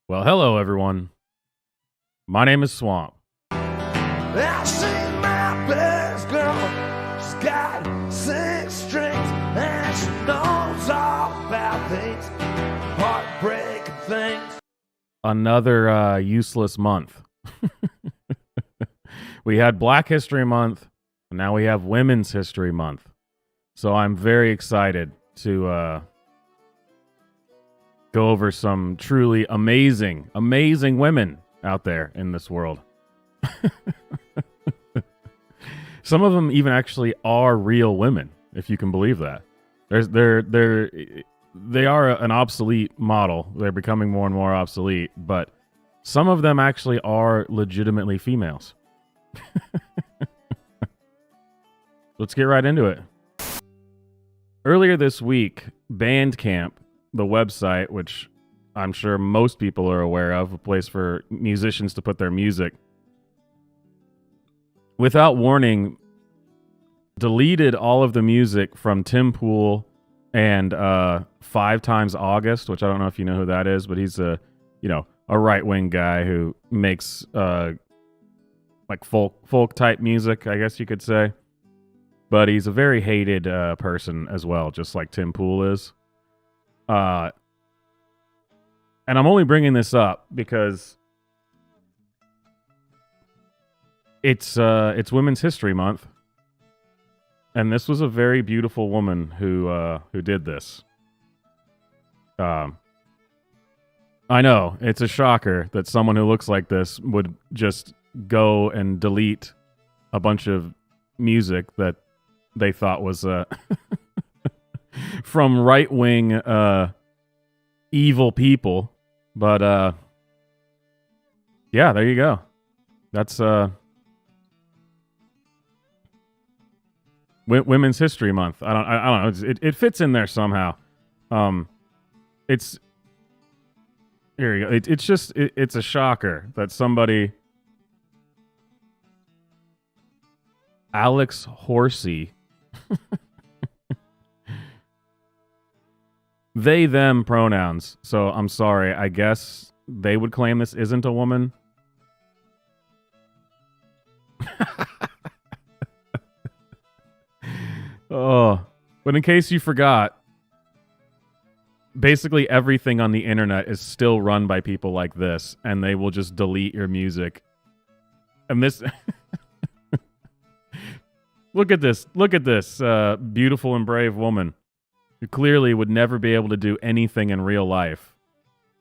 Well, hello, everyone. My name is Swamp. I see my best girl. She's got 6 strings and she knows all about things, heartbreaking things. Another useless month. We had Black History Month, and now we have Women's History Month. So I'm very excited to go over some truly amazing women out there in this world. Some of them even actually are real women, if you can believe that. They are an obsolete model. They're becoming more and more obsolete, but some of them actually are legitimately females. Let's get right into it. Earlier this week, Bandcamp, the website, which I'm sure most people are aware of, a place for musicians to put their music, without warning, deleted all of the music from Tim Pool and 5 Times August, which I don't know if you know who that is, but he's a right-wing guy who makes like folk type music, I guess you could say. But he's a very hated person as well, just like Tim Pool is. And I'm only bringing this up because it's Women's History Month, and this was a very beautiful woman who did this. I know it's a shocker that someone who looks like this would just go and delete a bunch of music that they thought was from right-wing evil people. But yeah, there you go. That's Women's History Month. I don't know. It fits in there somehow. It's here you go. It's a shocker that somebody, Alex Horsey, they them pronouns. So I'm sorry. I guess they would claim this isn't a woman. Oh, but in case you forgot, basically everything on the internet is still run by people like this, and they will just delete your music. And this, look at this beautiful and brave woman who clearly would never be able to do anything in real life,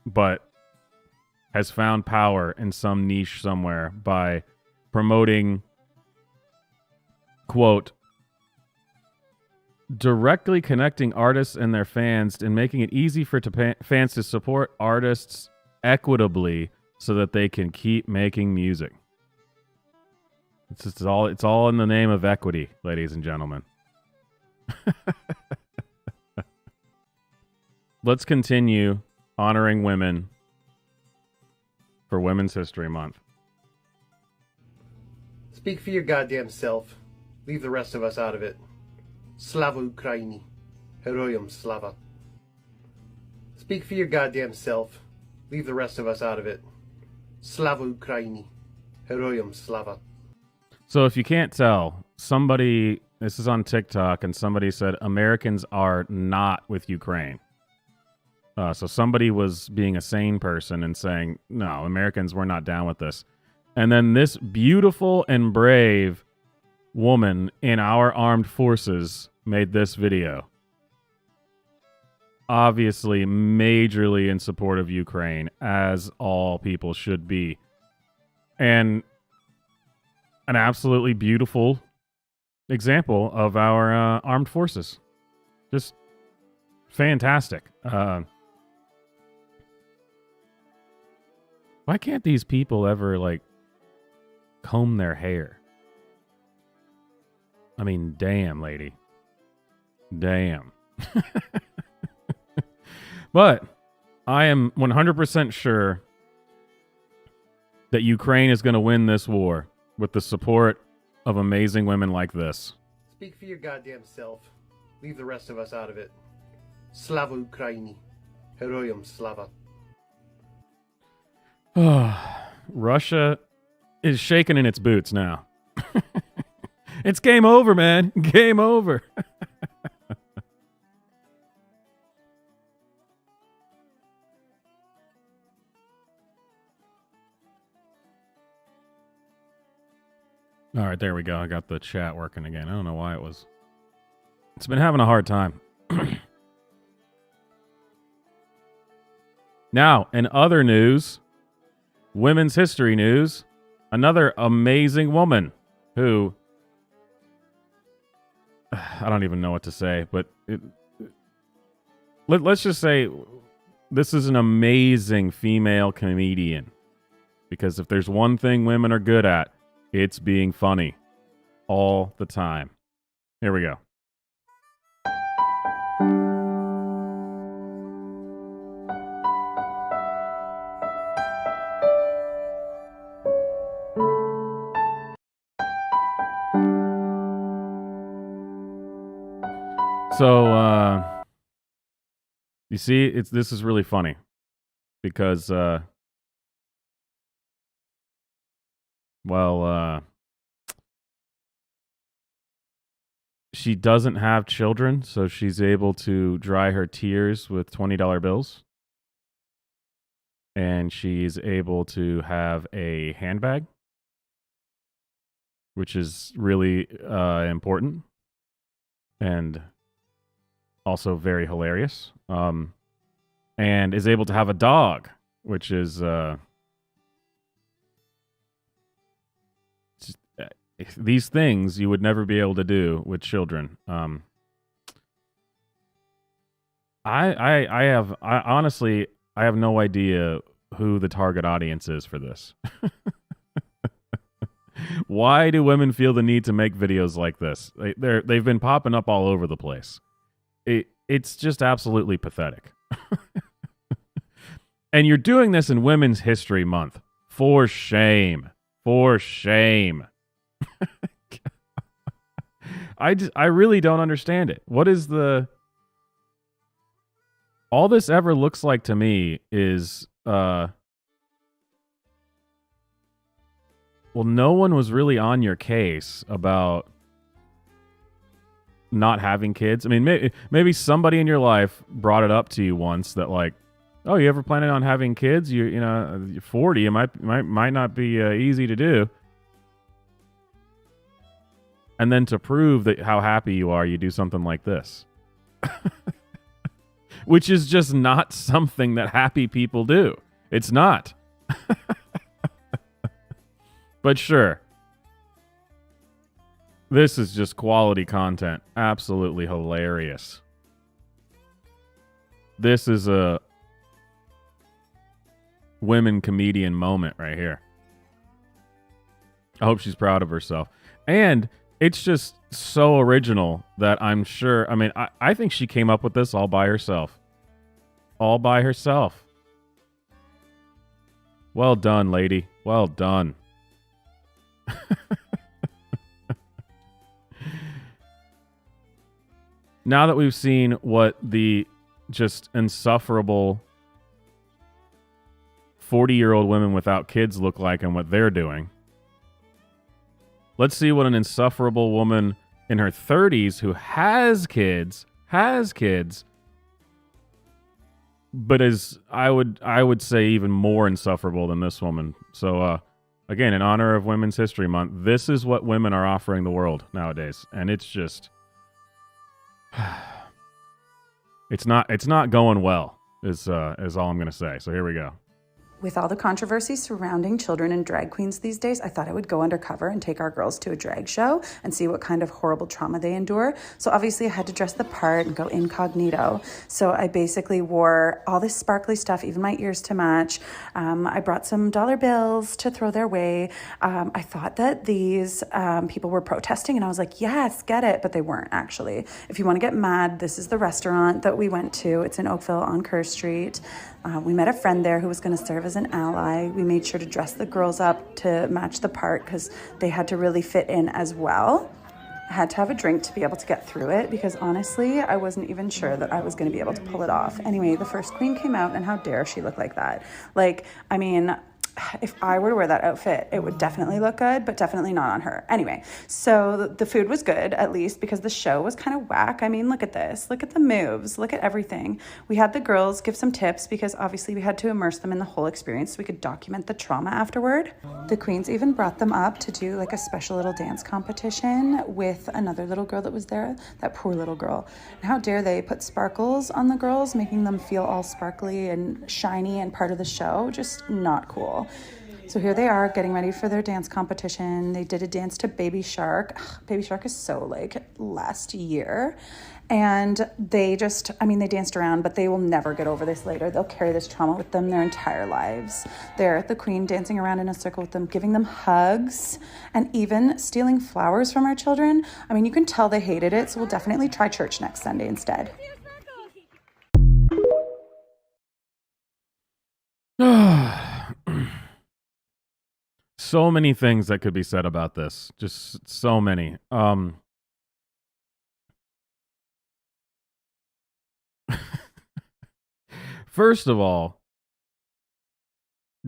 but has found power in some niche somewhere by promoting, quote, directly connecting artists and their fans and making it easy for fans to support artists equitably so that they can keep making music. It's all in the name of equity, ladies and gentlemen. Let's continue honoring women for Women's History Month. Speak for your goddamn self. Leave the rest of us out of it. Slava Ukraini. Heroyam Slava. Speak for your goddamn self. Leave the rest of us out of it. Slava Ukraini. Heroyam Slava. So if you can't tell, this is on TikTok, and somebody said Americans are not with Ukraine. So somebody was being a sane person and saying, no, Americans were not down with this. And then this beautiful and brave woman in our armed forces made this video. Obviously, majorly in support of Ukraine, as all people should be. And an absolutely beautiful example of our armed forces. Just fantastic. Why can't these people ever, comb their hair? I mean, damn, lady. Damn. But I am 100% sure that Ukraine is going to win this war with the support of amazing women like this. Speak for your goddamn self. Leave the rest of us out of it. Slava Ukraini. Heroyam Slava. Russia is shaking in its boots now. It's game over, man. Game over. All right, there we go. I got the chat working again. I don't know why it's been having a hard time. Now, in other news, women's history news, another amazing woman who, I don't even know what to say, but let's just say this is an amazing female comedian. Because if there's one thing women are good at, it's being funny all the time. Here we go. So, you see, this is really funny because, she doesn't have children, so she's able to dry her tears with $20 bills. And she's able to have a handbag, which is really important and also very hilarious. And is able to have a dog, which is these things you would never be able to do with children. I honestly have no idea who the target audience is for this. Why do women feel the need to make videos like this? They've been popping up all over the place. It's just absolutely pathetic. And you're doing this in Women's History Month. For shame. For shame. I really don't understand it. What is all this ever looks like to me is well, no one was really on your case about not having kids. I mean, maybe somebody in your life brought it up to you once that, like, oh, you ever planning on having kids? You know, you're 40. It might not be easy to do. And then to prove that how happy you are, you do something like this. Which is just not something that happy people do. It's not. But sure. This is just quality content. Absolutely hilarious. This is a women comedian moment right here. I hope she's proud of herself. And it's just so original that I'm sure, I mean, I think she came up with this all by herself. All by herself. Well done, lady. Well done. Now that we've seen what the just insufferable 40-year-old women without kids look like and what they're doing, let's see what an insufferable woman in her 30s who has kids, but is, I would say, even more insufferable than this woman. So, again, in honor of Women's History Month, this is what women are offering the world nowadays, and it's just, it's not going well. Is all I'm gonna say. So here we go. With all the controversy surrounding children and drag queens these days, I thought I would go undercover and take our girls to a drag show and see what kind of horrible trauma they endure. So obviously I had to dress the part and go incognito. So I basically wore all this sparkly stuff, even my ears to match. I brought some dollar bills to throw their way. I thought that these people were protesting, and I was like, yes, get it. But they weren't, actually. If you want to get mad, this is the restaurant that we went to. It's in Oakville on Kerr Street. We met a friend there who was going to serve as an ally. We made sure to dress the girls up to match the part because they had to really fit in as well. I had to have a drink to be able to get through it because honestly, I wasn't even sure that I was going to be able to pull it off. Anyway, the first queen came out, and how dare she look like that? Like, I mean, if I were to wear that outfit, it would definitely look good, but definitely not on her. Anyway, so the food was good, at least, because the show was kind of whack. I mean, look at this. Look at the moves. Look at everything. We had the girls give some tips because obviously we had to immerse them in the whole experience so we could document the trauma afterward. The queens even brought them up to do like a special little dance competition with another little girl that was there, that poor little girl. And how dare they put sparkles on the girls, making them feel all sparkly and shiny and part of the show. Just not cool. So here they are getting ready for their dance competition. They did a dance to Baby Shark. Baby Shark is so like last year. And they just, I mean, they danced around, but they will never get over this later. They'll carry this trauma with them their entire lives. They're the queen dancing around in a circle with them, giving them hugs, and even stealing flowers from our children. I mean, you can tell they hated it, so we'll definitely try church next Sunday instead. So many things that could be said about this. Just so many. First of all,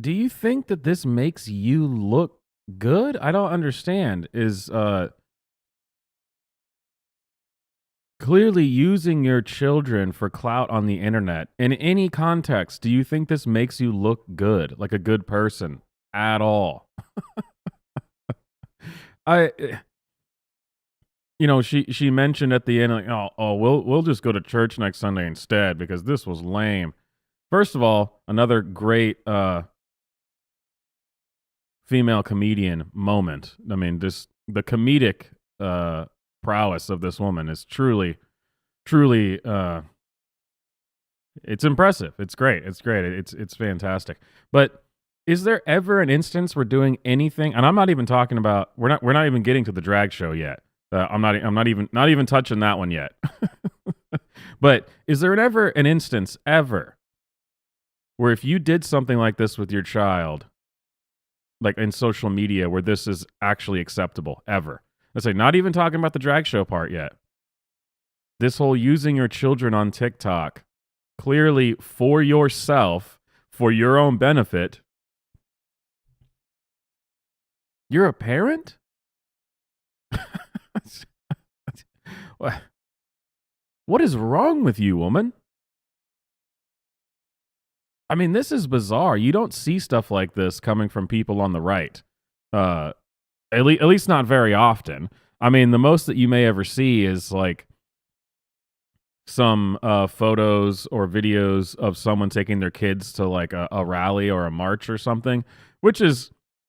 do you think that this makes you look good? I don't understand. Is clearly using your children for clout on the internet in any context, do you think this makes you look good, like a good person at all? She mentioned at the end, like, we'll just go to church next Sunday instead because this was lame. First of all, another great female comedian moment. I mean, the comedic prowess of this woman is truly it's impressive. It's great. It's fantastic. But is there ever an instance we're doing anything? And I'm not even talking about we're not even getting to the drag show yet. I'm not even touching that one yet. But is there ever an instance ever where if you did something like this with your child, like in social media, where this is actually acceptable ever? Let's say not even talking about the drag show part yet. This whole using your children on TikTok clearly for yourself, for your own benefit. You're a parent? What is wrong with you, woman? I mean, this is bizarre. You don't see stuff like this coming from people on the right. At least not very often. I mean, the most that you may ever see is like some photos or videos of someone taking their kids to like a rally or a march or something,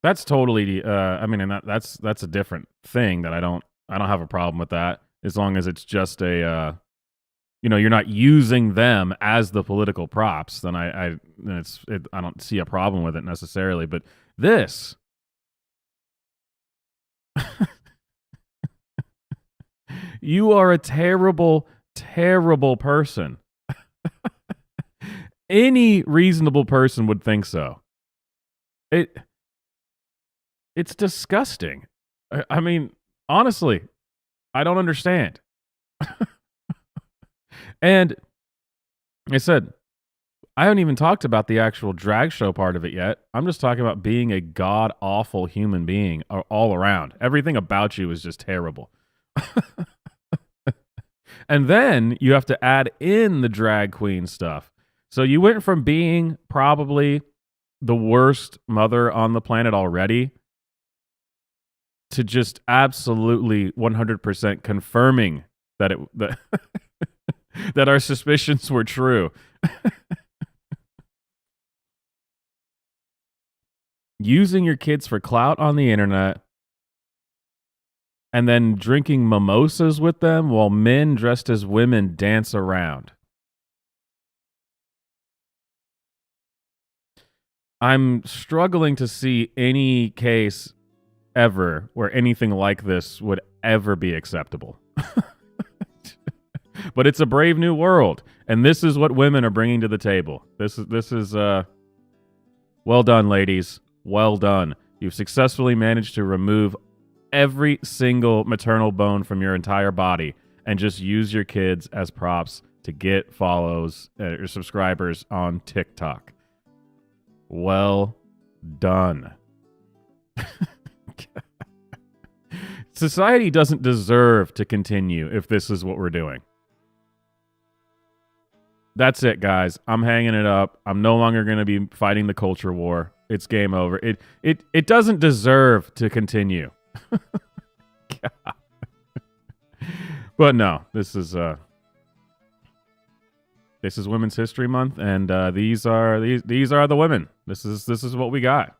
that's totally and that's a different thing that I don't have a problem with that, as long as it's just a you're not using them as the political props, then I don't see a problem with it necessarily. But this you are a terrible, terrible person. Any reasonable person would think so. It's disgusting. I mean, honestly, I don't understand. And I said, I haven't even talked about the actual drag show part of it yet. I'm just talking about being a god-awful human being all around. Everything about you is just terrible. And then you have to add in the drag queen stuff. So you went from being probably the worst mother on the planet already to just absolutely 100% confirming that that our suspicions were true. Using your kids for clout on the internet and then drinking mimosas with them while men dressed as women dance around. I'm struggling to see any case ever where anything like this would ever be acceptable. But it's a brave new world, and this is what women are bringing to the table. This is well done, ladies. Well done. You've successfully managed to remove every single maternal bone from your entire body and just use your kids as props to get follows or subscribers on TikTok. Well done. Society doesn't deserve to continue if this is what we're doing. That's it, guys. I'm hanging it up. I'm no longer going to be fighting the culture war. It's game over. It doesn't deserve to continue. But no, this is Women's History Month, and these are the women. This is what we got.